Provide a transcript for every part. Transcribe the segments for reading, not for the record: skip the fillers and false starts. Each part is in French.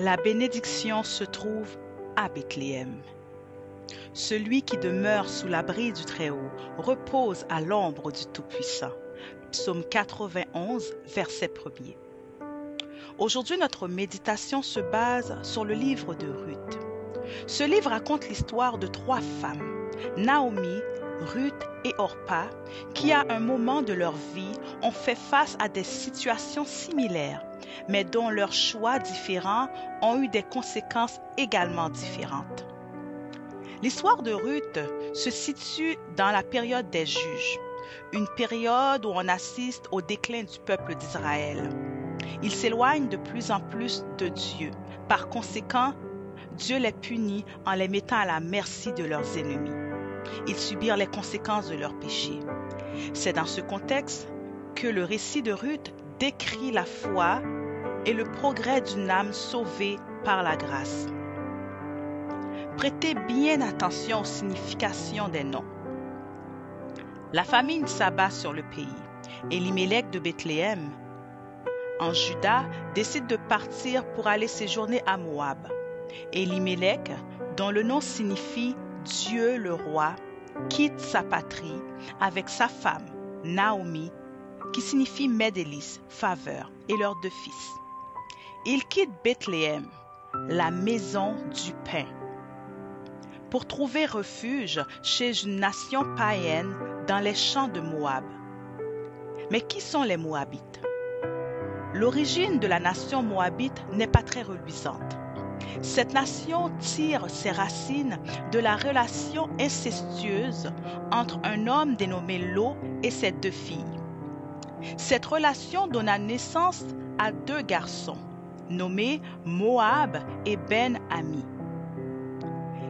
La bénédiction se trouve à Bethléem. Celui qui demeure sous l'abri du Très-Haut repose à l'ombre du Tout-Puissant. Psaume 91, verset 1er. Aujourd'hui, notre méditation se base sur le livre de Ruth. Ce livre raconte l'histoire de 3 femmes, Naomi, Ruth et Orpa, qui à un moment de leur vie ont fait face à des situations similaires, mais dont leurs choix différents ont eu des conséquences également différentes. L'histoire de Ruth se situe dans la période des juges, une période où on assiste au déclin du peuple d'Israël. Ils s'éloignent de plus en plus de Dieu. Par conséquent, Dieu les punit en les mettant à la merci de leurs ennemis. Ils subirent les conséquences de leurs péchés. C'est dans ce contexte que le récit de Ruth décrit la foi et le progrès d'une âme sauvée par la grâce. Prêtez bien attention aux significations des noms. La famine s'abat sur le pays. Élimélec de Bethléem, en Juda, décide de partir pour aller séjourner à Moab. Élimélec, dont le nom signifie Dieu le roi, quitte sa patrie avec sa femme, Naomi, qui signifie Médélice, faveur, et leurs 2 fils. Il quitte Bethléem, la maison du pain, pour trouver refuge chez une nation païenne dans les champs de Moab. Mais qui sont les Moabites? L'origine de la nation moabite n'est pas très reluisante. Cette nation tire ses racines de la relation incestueuse entre un homme dénommé Lot et ses 2 filles. Cette relation donna naissance à 2 garçons, nommés Moab et Ben-Ami.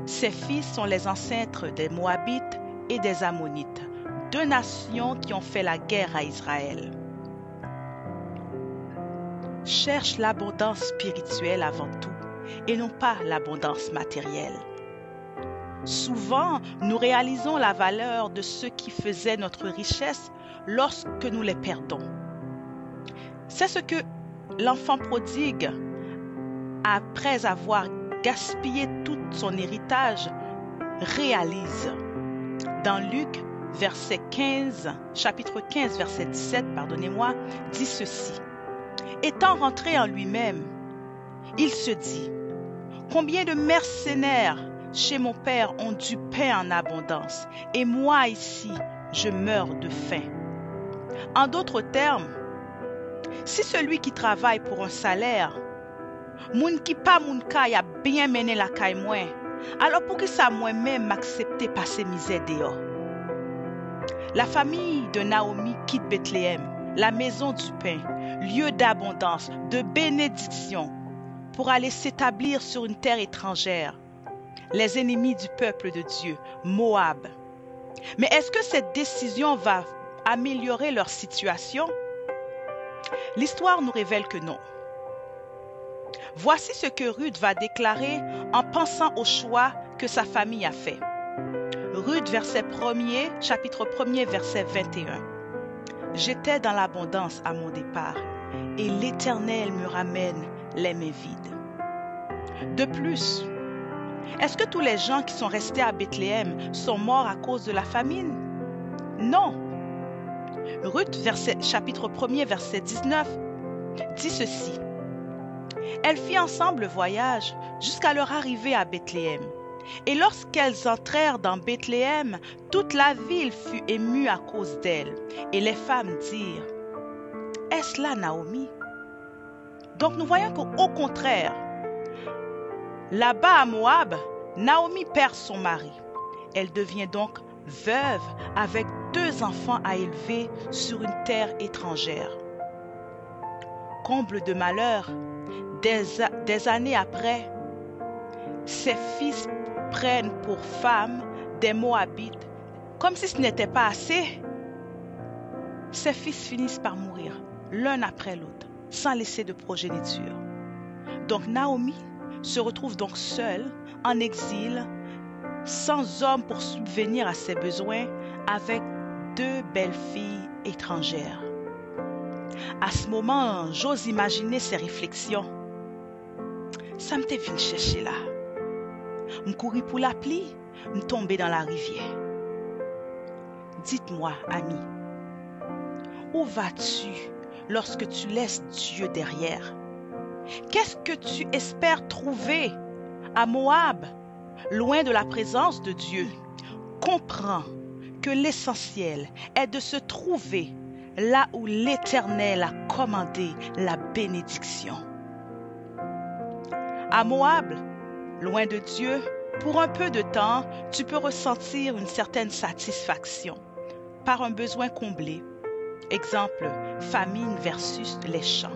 Ces fils sont les ancêtres des Moabites et des Ammonites, 2 nations qui ont fait la guerre à Israël. Cherche l'abondance spirituelle avant tout et non pas l'abondance matérielle. Souvent, nous réalisons la valeur de ce qui faisait notre richesse lorsque nous les perdons. C'est ce que l'enfant prodigue, après avoir gaspillé tout son héritage, réalise. Dans Luc, chapitre 15, verset 17, dit ceci. Étant rentré en lui-même, il se dit, « Combien de mercenaires chez mon père ont du pain en abondance, et moi ici, je meurs de faim. » En d'autres termes, si celui qui travaille pour un salaire, moun qui pas moun kay a bien mené la kay moi, alors pour que ça moi-même m'accepter passer misère dehors. La famille de Naomi quitte Bethléem, la maison du pain, lieu d'abondance, de bénédiction, pour aller s'établir sur une terre étrangère, les ennemis du peuple de Dieu, Moab. Mais est-ce que cette décision va améliorer leur situation? L'histoire nous révèle que non. Voici ce que Ruth va déclarer en pensant au choix que sa famille a fait. Ruth, chapitre 1er, verset 21. « J'étais dans l'abondance à mon départ, et l'Éternel me ramène les mains vides. » De plus, est-ce que tous les gens qui sont restés à Bethléem sont morts à cause de la famine? Non. Ruth, chapitre 1er, verset 19, dit ceci. « Elles firent ensemble le voyage jusqu'à leur arrivée à Bethléem. Et lorsqu'elles entrèrent dans Bethléem, toute la ville fut émue à cause d'elles. Et les femmes dirent, « Est-ce là Naomi? » Donc nous voyons qu'au contraire, là-bas à Moab, Naomi perd son mari. Elle devient donc veuve avec 2 enfants à élever sur une terre étrangère. Comble de malheur, des années après, ses fils prennent pour femmes des Moabites, comme si ce n'était pas assez. Ses fils finissent par mourir, l'un après l'autre, sans laisser de progéniture. Donc Naomi se retrouve donc seule, en exil, sans homme pour subvenir à ses besoins, avec 2 belles filles étrangères. À ce moment, j'ose imaginer ses réflexions. ça me venu chercher là. Je courir pour la pluie, je tomber dans la rivière. Dites-moi, ami, où vas-tu lorsque tu laisses Dieu derrière? Qu'est-ce que tu espères trouver à Moab, loin de la présence de Dieu? Comprends que l'essentiel est de se trouver là où l'Éternel a commandé la bénédiction. À Moab, loin de Dieu, pour un peu de temps, tu peux ressentir une certaine satisfaction par un besoin comblé. Exemple, famine versus les champs.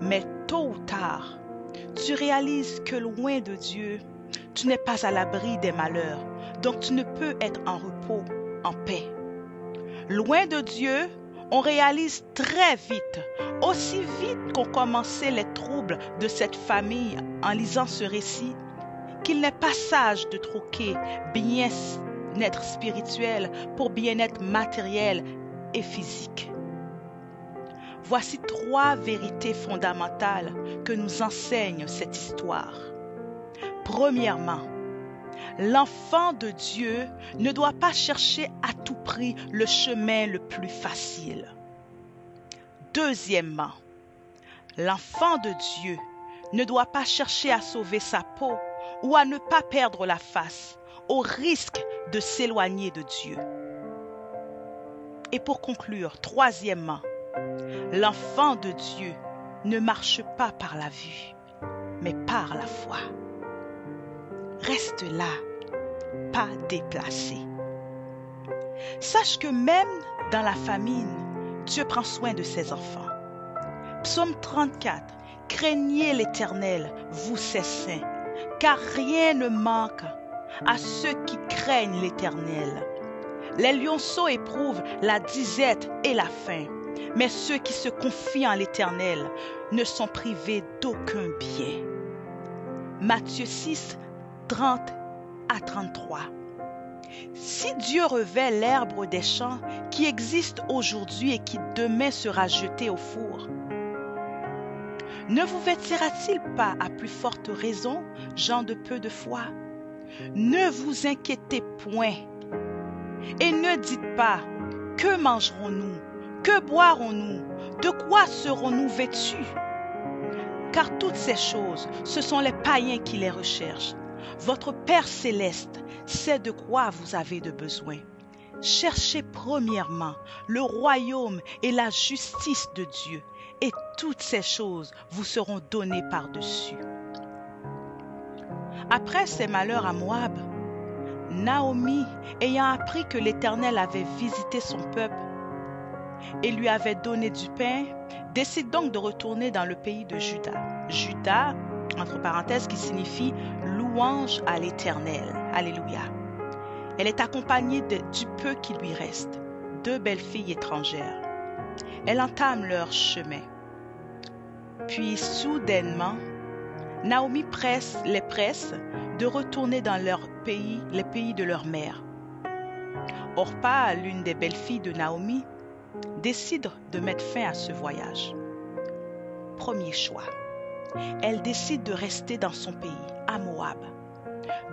Mais tôt ou tard, tu réalises que loin de Dieu, tu n'es pas à l'abri des malheurs, donc tu ne peux être en repos, en paix. Loin de Dieu, on réalise très vite, aussi vite qu'ont commencé les troubles de cette famille en lisant ce récit, qu'il n'est pas sage de troquer bien-être spirituel pour bien-être matériel et physique. Voici 3 vérités fondamentales que nous enseigne cette histoire. Premièrement, l'enfant de Dieu ne doit pas chercher à tout prix le chemin le plus facile. Deuxièmement, l'enfant de Dieu ne doit pas chercher à sauver sa peau ou à ne pas perdre la face au risque de s'éloigner de Dieu. Et pour conclure, troisièmement, l'enfant de Dieu ne marche pas par la vue, mais par la foi. Reste là, pas déplacé. Sache que même dans la famine, Dieu prend soin de ses enfants. Psaume 34, craignez l'Éternel, vous ses saints, car rien ne manque à ceux qui craignent l'Éternel. Les lionceaux éprouvent la disette et la faim, mais ceux qui se confient en l'Éternel ne sont privés d'aucun bien. Matthieu 6, 30 à 33. Si Dieu revêt l'herbe des champs qui existe aujourd'hui et qui demain sera jetée au four, ne vous vêtira-t-il pas à plus forte raison, gens de peu de foi? Ne vous inquiétez point et ne dites pas « Que mangerons-nous? Que boirons-nous? De quoi serons-nous vêtus ?» Car toutes ces choses, ce sont les païens qui les recherchent. Votre Père céleste sait de quoi vous avez de besoin. Cherchez premièrement le royaume et la justice de Dieu, et toutes ces choses vous seront données par-dessus. Après ces malheurs à Moab, Naomi, ayant appris que l'Éternel avait visité son peuple et lui avait donné du pain, décide donc de retourner dans le pays de Juda. Juda, entre parenthèses, qui signifie louange à l'Éternel. Alléluia. Elle est accompagnée du peu qui lui reste, 2 belles filles étrangères. Elle entame leur chemin. Puis soudainement, Naomi les presse de retourner dans leur pays, les pays de leur mère. Orpa, l'une des belles-filles de Naomi, décide de mettre fin à ce voyage. Premier choix, elle décide de rester dans son pays, à Moab.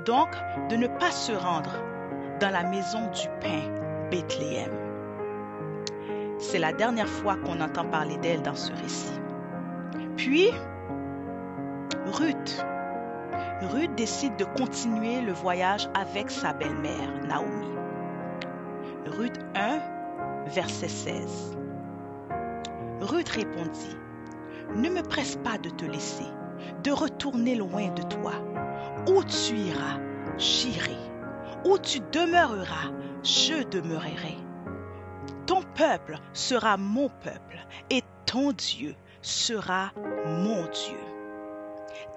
Donc, de ne pas se rendre dans la maison du pain, Bethléem. C'est la dernière fois qu'on entend parler d'elle dans ce récit. Puis, Ruth décide de continuer le voyage avec sa belle-mère, Naomi. Ruth 1, verset 16. Ruth répondit, « Ne me presse pas de te laisser, de retourner loin de toi. Où tu iras, j'irai. Où tu demeureras, je demeurerai. Ton peuple sera mon peuple et ton Dieu sera mon Dieu. »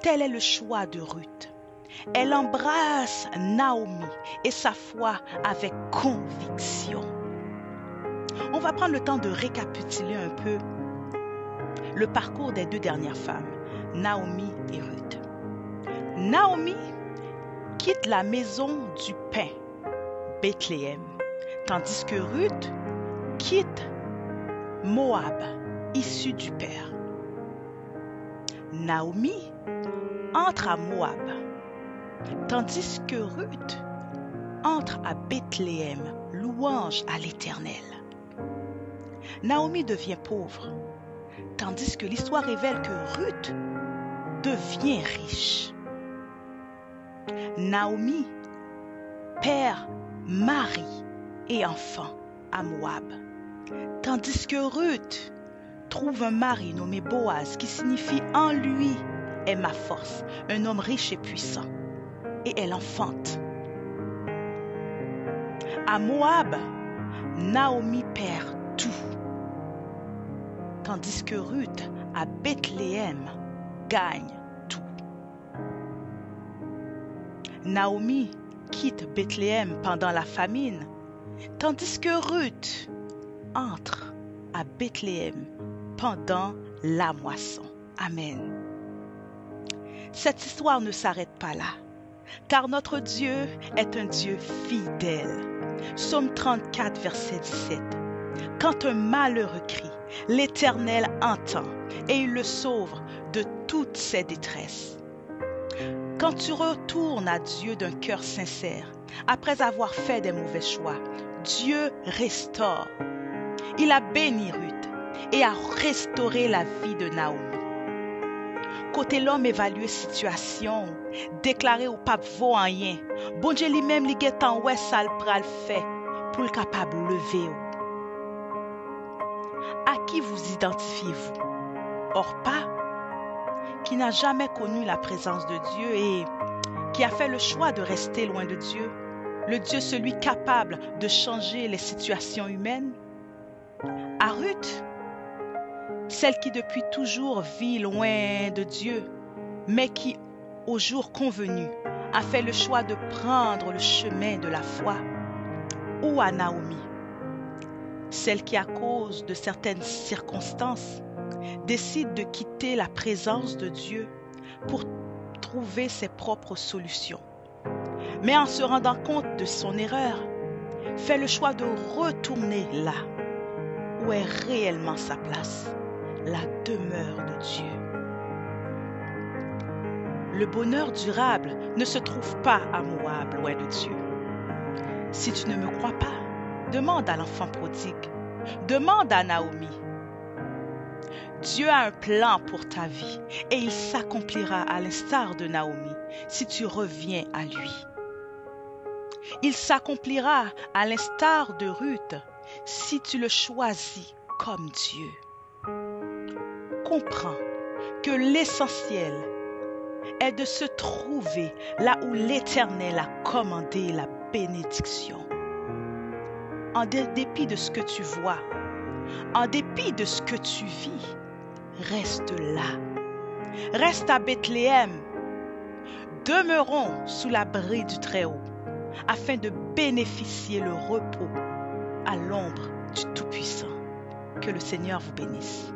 Tel est le choix de Ruth. Elle embrasse Naomi et sa foi avec conviction. On va prendre le temps de récapituler un peu le parcours des 2 dernières femmes, Naomi et Ruth. Naomi quitte la maison du pain, Bethléem, tandis que Ruth quitte Moab, issu du père. Naomi entre à Moab, tandis que Ruth entre à Bethléem, louange à l'Éternel. Naomi devient pauvre, tandis que l'histoire révèle que Ruth devient riche. Naomi perd mari et enfant à Moab, tandis que Ruth trouve un mari nommé Boaz qui signifie « en lui est ma force », un homme riche et puissant, et elle enfante. À Moab, Naomi perd tout, tandis que Ruth à Bethléem gagne tout. Naomi quitte Bethléem pendant la famine, tandis que Ruth entre à Bethléem pendant la moisson. Amen. Cette histoire ne s'arrête pas là, car notre Dieu est un Dieu fidèle. Psaume 34, verset 17. Quand un malheureux crie, l'Éternel entend et il le sauve de toutes ses détresses. Quand tu retournes à Dieu d'un cœur sincère, après avoir fait des mauvais choix, Dieu restaure. Il a béni Ruth et a restauré la vie de Naomi. Côté l'homme évalué situation, déclaré au pape vaut en rien, bon Dieu lui-même li getan ouais ça le pral fait pour le capable lever. À qui vous identifiez-vous? Orpa, qui n'a jamais connu la présence de Dieu et qui a fait le choix de rester loin de Dieu, le Dieu celui capable de changer les situations humaines? À Ruth, celle qui depuis toujours vit loin de Dieu, mais qui, au jour convenu, a fait le choix de prendre le chemin de la foi? Ou à Naomi, celle qui, à cause de certaines circonstances, décide de quitter la présence de Dieu pour trouver ses propres solutions, mais en se rendant compte de son erreur, fait le choix de retourner là où est réellement sa place, la demeure de Dieu. Le bonheur durable ne se trouve pas à Moab, loin de Dieu. Si tu ne me crois pas, demande à l'enfant prodigue, demande à Naomi. Dieu a un plan pour ta vie et il s'accomplira à l'instar de Naomi si tu reviens à lui. Il s'accomplira à l'instar de Ruth si tu le choisis comme Dieu. Comprends que l'essentiel est de se trouver là où l'Éternel a commandé la bénédiction. En dépit de ce que tu vois, en dépit de ce que tu vis, reste là. Reste à Bethléem. Demeurons sous l'abri du Très-Haut afin de bénéficier le repos à l'ombre du Tout-Puissant. Que le Seigneur vous bénisse.